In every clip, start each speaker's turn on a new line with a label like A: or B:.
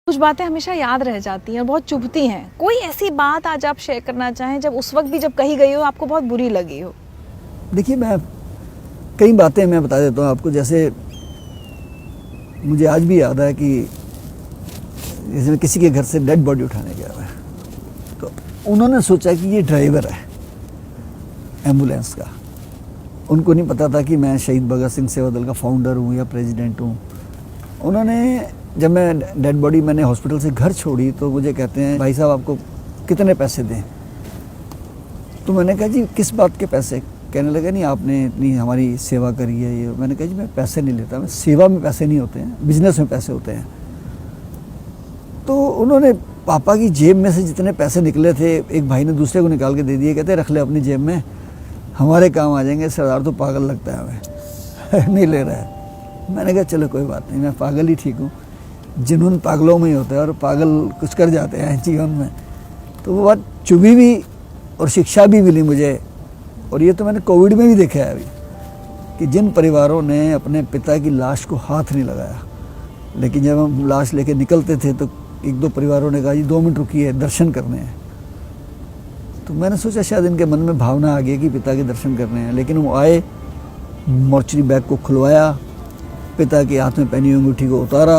A: कुछ बातें हमेशा याद रह जाती हैं और बहुत चुभती हैं। कोई ऐसी बात आज आप शेयर करना चाहें जब उस वक्त भी जब कही गई हो आपको बहुत बुरी लगी हो?
B: देखिए, मैं कई बातें मैं बता देता हूँ आपको। जैसे मुझे आज भी याद है कि जैसे मैं किसी के घर से डेड बॉडी उठाने गया था, तो उन्होंने सोचा कि ये ड्राइवर है एम्बुलेंस का। उनको नहीं पता था कि मैं शहीद भगत सिंह सेवा दल का फाउंडर हूँ या प्रेसिडेंट हूँ। उन्होंने जब मैं डेड बॉडी मैंने हॉस्पिटल से घर छोड़ी तो मुझे कहते हैं, भाई साहब आपको कितने पैसे दें? तो मैंने कहा जी किस बात के पैसे? कहने लगे नहीं आपने इतनी हमारी सेवा करी है ये। मैंने कहा जी मैं पैसे नहीं लेता, मैं सेवा में पैसे नहीं होते हैं, बिजनेस में पैसे होते हैं। तो उन्होंने पापा की जेब में से जितने पैसे निकले थे एक भाई ने दूसरे को निकाल के दे दिए। कहते रख ले अपनी जेब में, हमारे काम आ जाएंगे। सरदार तो पागल लगता है हमें नहीं ले रहा है। मैंने कहा चलो कोई बात नहीं, मैं पागल ही ठीक हूँ। जुनून पागलों में ही होता है और पागल कुछ कर जाते हैं जीवन में। तो वो बात चुभी भी और शिक्षा भी मिली मुझे। और ये तो मैंने कोविड में भी देखा है अभी कि जिन परिवारों ने अपने पिता की लाश को हाथ नहीं लगाया, लेकिन जब हम लाश लेके निकलते थे तो एक दो परिवारों ने कहा जी 2 मिनट रुकिए, दर्शन करने हैं। तो मैंने सोचा शायद इनके मन में भावना आ गई कि पिता के दर्शन करने हैं। लेकिन वो आए, मोर्चरी बैग को खुलवाया, पिता के हाथ में पहनी अंगूठी को उतारा,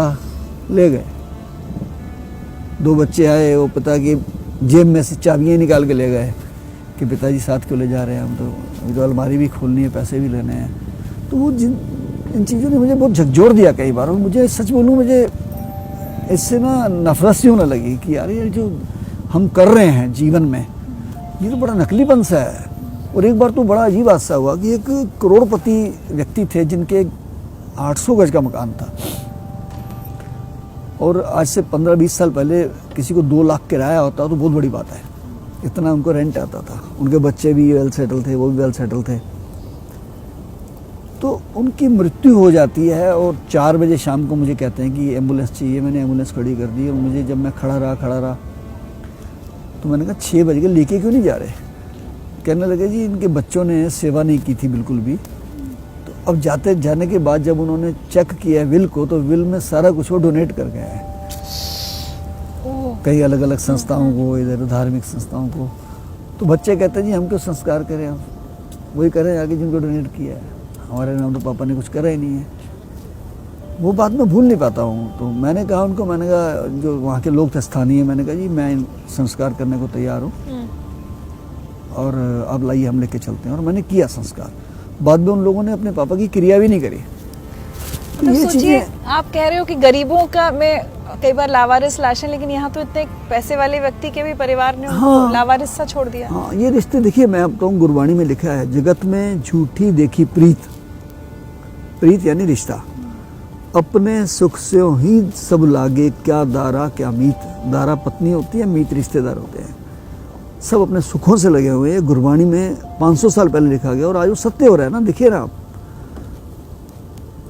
B: ले गए। 2 बच्चे आए, वो पिता की जेब में से चाबियाँ निकाल के ले गए कि पिताजी साथ क्यों ले जा रहे हैं, हम तो अभी तो अलमारी भी खोलनी है, पैसे भी लेने हैं। तो वो इन चीज़ों ने मुझे बहुत झकझोर दिया कई बार। और मुझे सच बोलूँ, मुझे इससे ना नफरत सी होने लगी कि यार ये जो हम कर रहे हैं जीवन में ये तो बड़ा नकलीपन सा है। और एक बार तो बड़ा अजीब हादसा हुआ कि एक करोड़पति व्यक्ति थे जिनके 800 गज का मकान था, और आज से 15-20 साल पहले किसी को 2 लाख किराया होता तो बहुत बड़ी बात है, इतना उनको रेंट आता था। उनके बच्चे भी वेल सेटल थे, वो भी वेल सेटल थे। तो उनकी मृत्यु हो जाती है और 4 बजे शाम को मुझे कहते हैं कि एम्बुलेंस चाहिए। मैंने एम्बुलेंस खड़ी कर दी और मुझे जब मैं खड़ा रहा तो मैंने कहा 6 बज गए, लेके क्यों नहीं जा रहे? कहने लगे जी इनके बच्चों ने सेवा नहीं की थी बिल्कुल भी। तो अब जाने के बाद जब उन्होंने चेक किया विल को, तो विल में सारा कुछ वो डोनेट कर गए हैं कई अलग अलग संस्थाओं को, इधर धार्मिक संस्थाओं को। तो बच्चे कहते हैं जी हम क्यों संस्कार करें, हम वही करें आगे जिनको डोनेट किया है, हमारे नाम तो पापा ने कुछ करा ही नहीं है। वो बात मैं भूल नहीं पाता हूँ। तो मैंने कहा उनको, मैंने कहा जो वहाँ के लोग थे स्थानीय, मैंने कहा जी मैं संस्कार करने को तैयार हूँ और अब लाइए हम लेके चलते हैं। और मैंने किया संस्कार। बाद में उन लोगों ने अपने पापा की क्रिया भी नहीं करी।
A: तो ये सोचिए, आप कह रहे हो कि गरीबों का में कई बार लावारिस लाशें, लेकिन यहाँ तो इतने पैसे वाले व्यक्ति के भी परिवार ने उनको लावारिस सा छोड़ दिया।
B: हाँ, ये रिश्ते देखिए, मैं अब कहूँ गुरबाणी में लिखा है, जगत में झूठी देखी प्रीत, प्रीत यानी रिश्ता, अपने सुख से ही सब लागे, क्या दारा क्या मीत। दारा पत्नी होती है, मीत रिश्तेदार होते हैं। सब अपने सुखों से लगे हुए हैं। गुरबाणी में 500 साल पहले लिखा गया और आज वो सत्य हो रहा है ना। देखिए ना आप,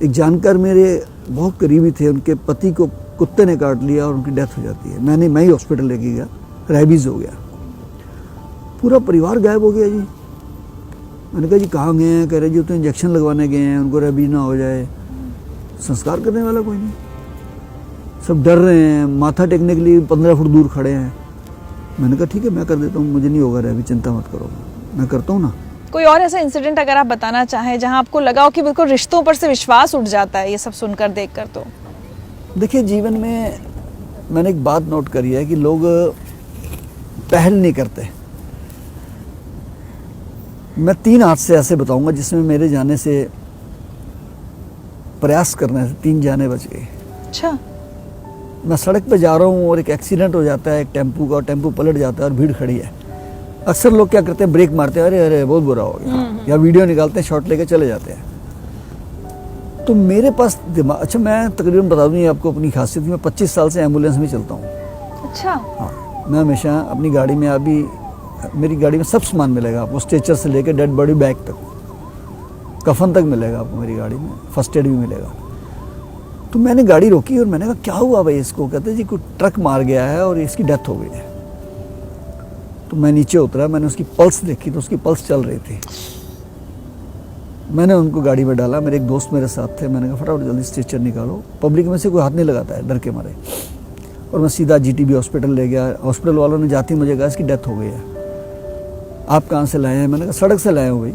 B: एक जानकार मेरे बहुत करीबी थे, उनके पति को कुत्ते ने काट लिया और उनकी डेथ हो जाती है। मैं ही हॉस्पिटल लेके गया, रेबीज हो गया, पूरा परिवार गायब हो गया जी। मैंने कहा जी कहाँ गए हैं? कह रहे जी तो इंजेक्शन लगवाने गए हैं, उनको रेबीज ना हो जाए। संस्कार करने वाला कोई नहीं, सब डर रहे हैं, माथा टेकने के लिए 15 फुट दूर खड़े हैं। मैंने कहा ठीक है मैं कर देता हूँ, मुझे नहीं होगा रेबीज, चिंता मत करो, मैं करता हूँ ना।
A: कोई और ऐसा इंसिडेंट अगर आप बताना चाहें जहां आपको लगा हो कि बिल्कुल रिश्तों पर से विश्वास उठ जाता है ये सब सुनकर देखकर? तो
B: देखिए, जीवन में मैंने एक बात नोट करी है कि लोग पहल नहीं करते। मैं 3 हादसे ऐसे बताऊंगा जिसमें मेरे जाने से, प्रयास करने से 3 जाने बच गई।
A: अच्छा।
B: मैं सड़क पे जा रहा हूँ और एक एक्सीडेंट हो जाता है एक टेम्पू का, और टेम्पू पलट जाता है और भीड़ खड़ी है। अक्सर लोग क्या करते हैं, ब्रेक मारते हैं, अरे अरे बहुत बुरा हो गया, या वीडियो निकालते हैं, शॉट लेके चले जाते हैं। तो मेरे पास दिमाग, अच्छा मैं तकरीबन बता दूँ आपको अपनी खासियत, मैं 25 साल से एम्बुलेंस में चलता हूँ।
A: अच्छा।
B: हाँ, मैं हमेशा अपनी गाड़ी में, अभी मेरी गाड़ी में सब सामान मिलेगा आपको, स्ट्रेचर से लेकर डेड बॉडी बैग तक, कफन तक मिलेगा आपको मेरी गाड़ी में, फर्स्ट एड भी मिलेगा। तो मैंने गाड़ी रोकी और मैंने कहा क्या हुआ भाई इसको? कहते जी कोई ट्रक मार गया है और इसकी डेथ हो गई है। तो मैं नीचे उतरा, मैंने उसकी पल्स देखी तो उसकी पल्स चल रही थी। मैंने उनको गाड़ी में डाला, मेरे एक दोस्त मेरे साथ थे, मैंने कहा फटाफट जल्दी स्ट्रेचर निकालो। पब्लिक में से कोई हाथ नहीं लगाता है, डर के मारे। और मैं सीधा जीटीबी हॉस्पिटल ले गया। हॉस्पिटल वालों ने जाते ही मुझे कहा इसकी डेथ हो गई है। आप कहाँ से लाए हैं? मैंने कहा सड़क से लाए हूँ भाई,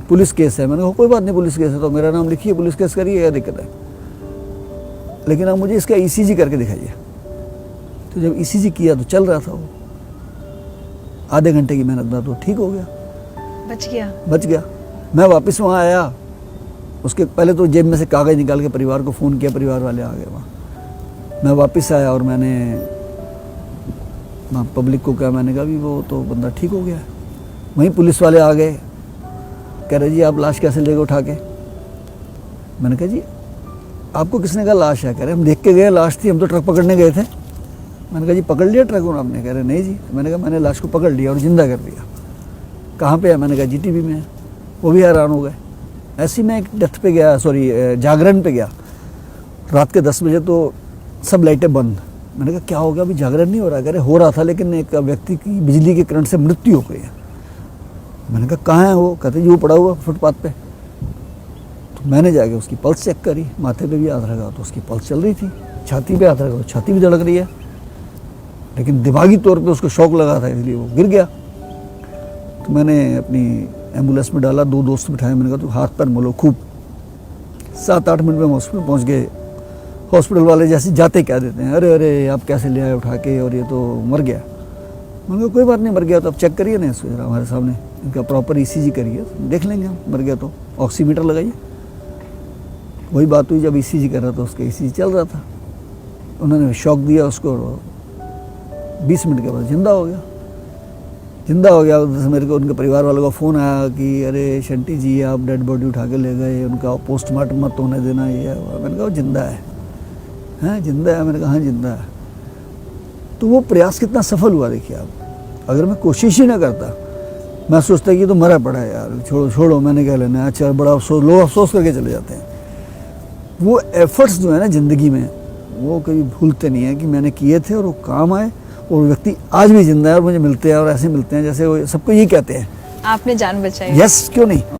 B: पुलिस केस है। मैंने कहा कोई बात नहीं, पुलिस केस है तो मेरा नाम लिखिए, पुलिस केस करिए, क्या दिक्कत है, लेकिन आप मुझे इसका ईसीजी करके दिखाइए। तो जब ईसीजी किया तो चल रहा था वो, आधे घंटे की मेहनत में तो ठीक हो गया, बच गया। मैं वापस वहाँ आया, उसके पहले तो जेब में से कागज़ निकाल के परिवार को फ़ोन किया, परिवार वाले आ गए वहाँ। मैं वापस आया और मैंने पब्लिक को कहा, मैंने कहा भी वो तो बंदा ठीक हो गया है। वहीं पुलिस वाले आ गए, कह रहे जी आप लाश कैसे ले गए उठा के? मैंने कहा जी आपको किसने कहा लाश है? कह रहे हम देख के गए लाश थी, हम तो ट्रक पकड़ने गए थे। मैंने कहा जी पकड़ लिया ट्रक आपने? कह रहे नहीं जी। मैंने कहा मैंने लाश को पकड़ लिया और ज़िंदा कर दिया। कहाँ पे है? मैंने कहा जीटीबी में है। वो भी हैरान हो गए। ऐसे ही मैं एक डेथ पे गया, जागरण पे गया, रात के 10 बजे, तो सब लाइटें बंद। मैंने कहा क्या हो गया? अभी जागरण नहीं हो रहा? कह रहे हो रहा था लेकिन एक व्यक्ति की बिजली के करंट से मृत्यु हो गई है। मैंने कहा कहाँ है वो? कहते जी वो पड़ा हुआ फुटपाथ पे। तो मैंने जाके उसकी पल्स चेक करी, माथे पे भी हाथ रखा तो उसकी पल्स चल रही थी, छाती पे हाथ रखा तो छाती भी धड़क रही है, लेकिन दिमागी तौर पे उसको शॉक लगा था इसलिए वो गिर गया। तो मैंने अपनी एम्बुलेंस में डाला, 2 दोस्त बिठाए, मैंने कहा तो हाथ पैर मलो खूब। 7-8 मिनट में हॉस्पिटल पहुँच गए। हॉस्पिटल वाले जैसे जाते कह देते हैं अरे अरे आप कैसे ले आए उठा के, और ये तो मर गया। मैंने कहा कोई बात नहीं, मर गया तो अब चेक करिए ना इसको जरा हमारे सामने, इनका प्रॉपर ईसीजी करिए, देख लेंगे हम, मर गया तो ऑक्सीमीटर लगाइए। वही बात हुई, जब ईसीजी कर रहा था उसका ईसीजी चल रहा था, उन्होंने शॉक दिया उसको, 20 मिनट के बाद जिंदा हो गया। उधर से मेरे को उनके परिवार वालों का फ़ोन आया कि अरे शंटी जी आप डेड बॉडी उठा के ले गए, उनका पोस्टमार्टम मत होने देना, ये है। मैंने कहा वो जिंदा है। हैं जिंदा है? मैंने कहा हाँ जिंदा है। तो वो प्रयास कितना सफल हुआ देखिए आप। अगर मैं कोशिश ही ना करता, मैं सोचता कि तो मरा पड़ा है यार, छोड़ो मैंने क्या लेना है, अच्छा बड़ा अफसोस, लोग अफसोस करके चले जाते हैं। वो एफर्ट्स जो है ना ज़िंदगी में, वो कभी भूलते नहीं है कि मैंने किए थे और वो काम आए, और व्यक्ति आज भी जिंदा है और मुझे मिलते हैं और ऐसे मिलते हैं जैसे वो सबको ये कहते हैं
A: आपने जान बचाई।
B: यस, क्यों नहीं।